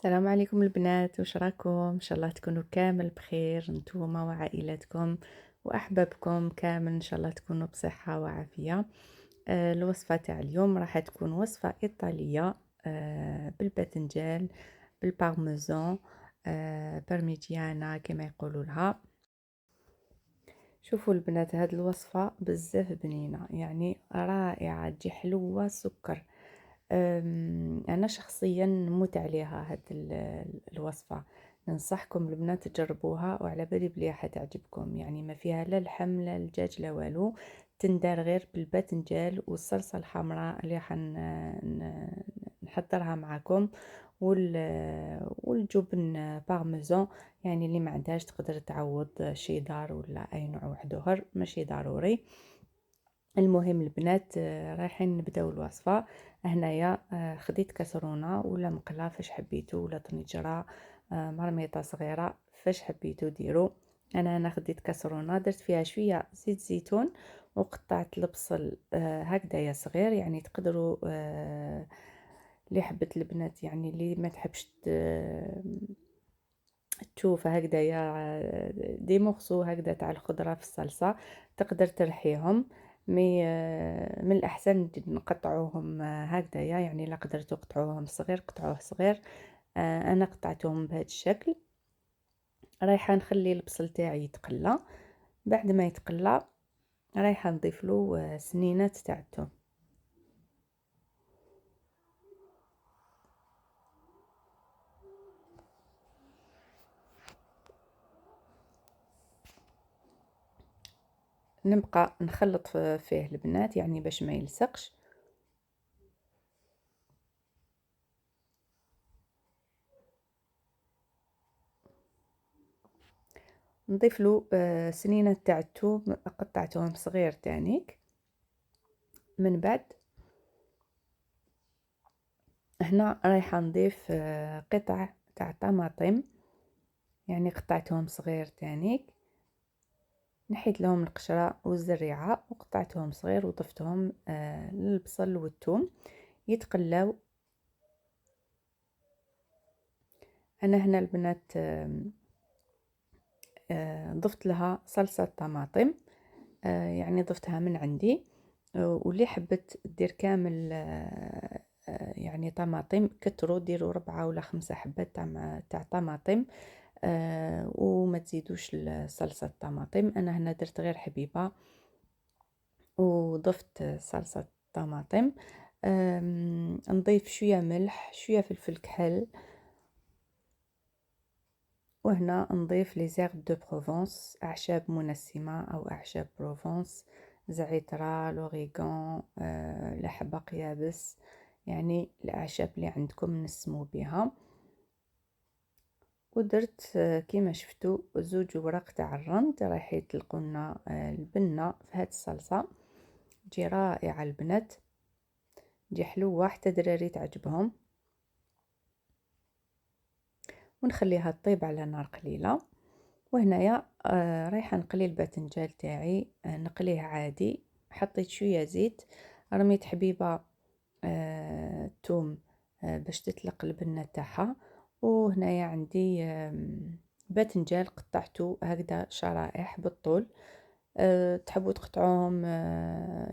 السلام عليكم البنات، واش راكم؟ ان شاء الله تكونوا كامل بخير نتوما وعائلاتكم واحبابكم كامل، ان شاء الله تكونوا بصحه وعافيه. الوصفه تاع اليوم راح تكون وصفه ايطاليه، بالباذنجان بالبارميزان، برميجيانا كما يقولوا لها. شوفوا البنات، هاد الوصفه بزاف بنينه، يعني رائعه، تجي حلوه سكر. أنا شخصيا نموت عليها هاد الوصفة. ننصحكم البنات تجربوها، وعلى بالي بلي حتعجبكم. يعني ما فيها لا لحم لا الدجاج لا والو، تندار غير بالباذنجان والصلصة الحمراء اللي نحضرها معكم، والجبن بارميزان. يعني اللي ما عندهاش تقدر تعوض شيدار ولا اي نوع واحد اخر، ماشي ضروري. المهم البنات، رايحين نبداو الوصفه. هنايا خديت كسرونه ولا مقله فاش حبيتو، ولا طنجره، مرميطه صغيره فاش حبيتو ديروا. انا خديت كسرونه درت فيها شويه زيت زيتون، وقطعت البصل هكذايا صغير. يعني تقدروا اللي حبت البنات، يعني اللي ما تحبش تشوف هكذايا دي مورسو هكذا تاع الخضره في الصلصه، تقدر ترحيهم. مي من الاحسن نقطعوهم هكذايا. يعني لا قدرتوا تقطعوهم صغير قطعوه صغير. انا قطعتهم بهذا الشكل. رايحه نخلي البصل تاعي يتقلى. بعد ما يتقلى رايحه نضيف له سنينات تاع الثوم. نبقى نخلط فيه البنات يعني باش ما يلصقش. نضيف له سنينة تاع الثوم قطعتهم صغير تانيك. من بعد هنا رايحة نضيف قطع تاع طماطم، يعني قطعتهم صغير تانيك، نحيت لهم القشرة والزريعة وقطعتهم صغير وضفتهم للبصل والثوم يتقلاو. انا هنا البنات ضفت لها صلصة طماطم، يعني ضفتها من عندي. واللي حبت دير كامل يعني طماطم، كتروا ديروا 4 ولا 5 حبات تاع طماطم. وما تزيدوش صلصة الطماطم. انا هنا درت غير حبيبة وضفت صلصة طماطم. نضيف شوية ملح شوية فلفل كحل، وهنا نضيف لي زيغ دو بروفونس، اعشاب منسمه او اعشاب بروفونس، زعترة، لوريغون، الحبق يابس، يعني الاعشاب اللي عندكم نسمو بها. ودرت كيما شفتوا زوج ورق تاع الرند. رايح يطلقوا لنا البنه في هاد الصلصه، تجي رائعه البنات، تجي حلوه حتى دراري تعجبهم. ونخليها تطيب على نار قليله. وهنايا رايحه نقلي الباذنجان تاعي، نقليه عادي. حطيت شويه زيت، رميت حبيبه توم باش تطلق البنه تاعها. وهنايا عندي باذنجان قطعته هكذا شرائح بالطول. تحبوا تقطعوهم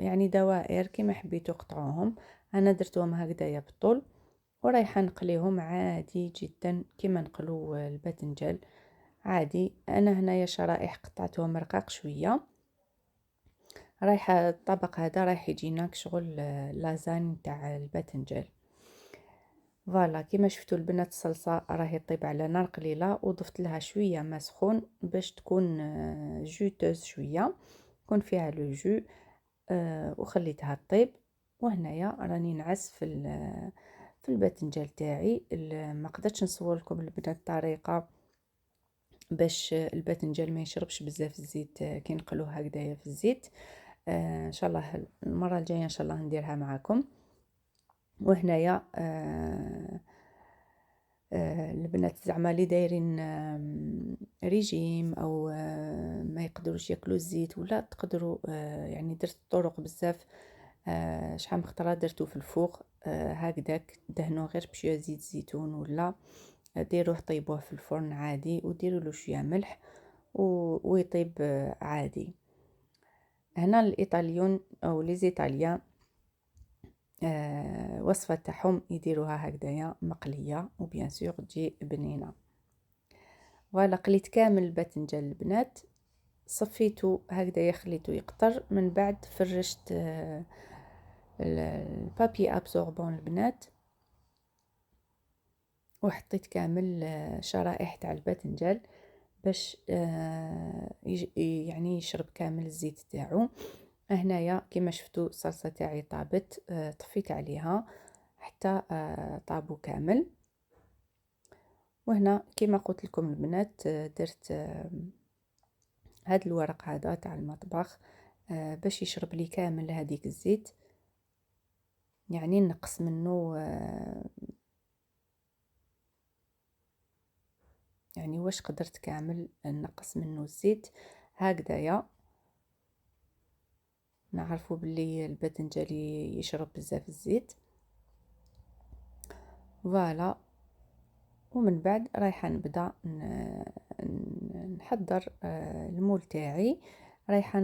يعني دوائر كما حبيتوا قطعوهم. انا درتهم هكذايا بالطول، ورايحه نقليهم عادي جدا كما نقلو الباذنجان عادي. انا هنايا شرائح قطعتهم رقاق شويه. رايحه الطبق هذا رايح يجينا كشغل لازاني تاع الباذنجان. فوالا كيما شفتوا البنات، الصلصه راهي طيب على نار قليله، وضفت لها شويه ما سخون باش تكون جوتوز شويه، يكون فيها لو جو. وخليتها طيب. وهنايا راني نعس في الباذنجان تاعي. ما قدرتش نصور لكم البنات الطريقه باش الباذنجان ما يشربش بزاف الزيت كي نقلوه هكذايا في الزيت. ان شاء الله المره الجايه ان شاء الله نديرها معكم. وهنايا البنات زعما اللي دايرين ريجيم او ما يقدروش ياكلوا الزيت ولا تقدروا، يعني درت طرق بزاف. شحال من خطره درتو في الفوق هكذاك دهنوه غير بشويه زيت زيتون ولا ديروه طيبوه في الفرن عادي وديروا له شويه ملح ويطيب عادي. هنا الايطاليون او لي زيطاليان وصفه تاعهم يديروها هكذايا مقليه وبيان سور تجي بنينه. فوالا قليت كامل الباذنجان البنات، صفيته هكذايا خليته يقطر، من بعد فرشت البابي ابسوربون البنات وحطيت كامل شرائح تاع الباذنجان باش يعني يشرب كامل الزيت تاعو. هنايا كما شفتوا الصلصه تاعي طابت، طفيت عليها حتى طابوا كامل. وهنا كما قلت لكم البنات درت هاد الورق هذا تاع المطبخ باش يشرب لي كامل هذيك الزيت، يعني نقص منه، يعني واش قدرت كامل نقص منه الزيت هكذايا. نعرفوا باللي الباذنجان يشرب بزاف الزيت. فوالا، ومن بعد رايحه نبدا نحضر المول تاعي. رايحه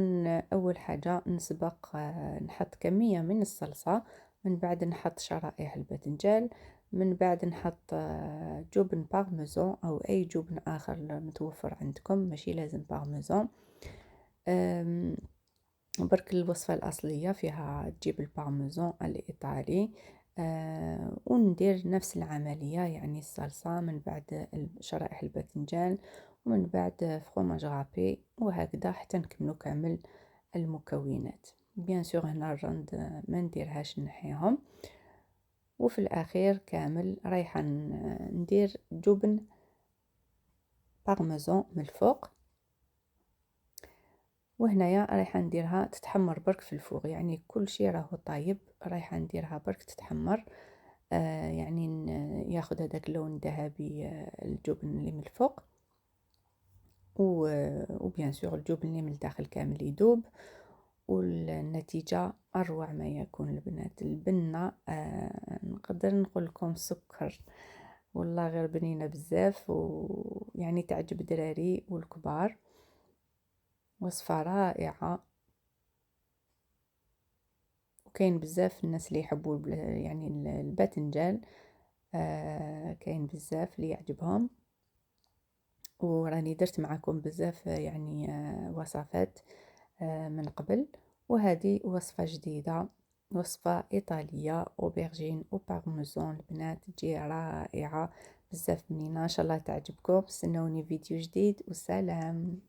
اول حاجه نسبق، نحط كميه من الصلصه، من بعد نحط شرائح الباذنجان، من بعد نحط جبن بارميزان او اي جبن اخر متوفر عندكم، ماشي لازم بارميزان. برك الوصفه الاصليه فيها تجيب البارميزان الايطالي. وندير نفس العمليه، يعني الصلصه من بعد شرائح الباذنجان ومن بعد فروماج غابي، وهكذا حتى نكملو كامل المكونات. بيان سور هنا الرند ما نديرهاش نحيهم. وفي الاخير كامل رايحه ندير جبن بارميزان من الفوق. وهنايا رايحه نديرها تتحمر برك في الفوغ، يعني كل شيء راهو طايب، رايحه نديرها برك تتحمر، يعني ياخذ هذاك اللون الذهبي الجبن اللي من الفوق، وبيان سور الجبن اللي من الداخل كامل يذوب، والنتيجه اروع ما يكون البنات. البنه نقدر نقول لكم سكر، والله غير بنينه بزاف، ويعني تعجب الدراري والكبار. وصفه رائعه، وكاين بزاف الناس اللي يحبوا يعني الباذنجان، كاين بزاف اللي يعجبهم. وراني درت معكم بزاف يعني وصفات من قبل، وهذه وصفة جديدة، وصفة إيطالية أوبرجين وبارميزان البنات، تجي رائعة بزاف بنينة. إن شاء الله تعجبكم. استنوني فيديو جديد، والسلام.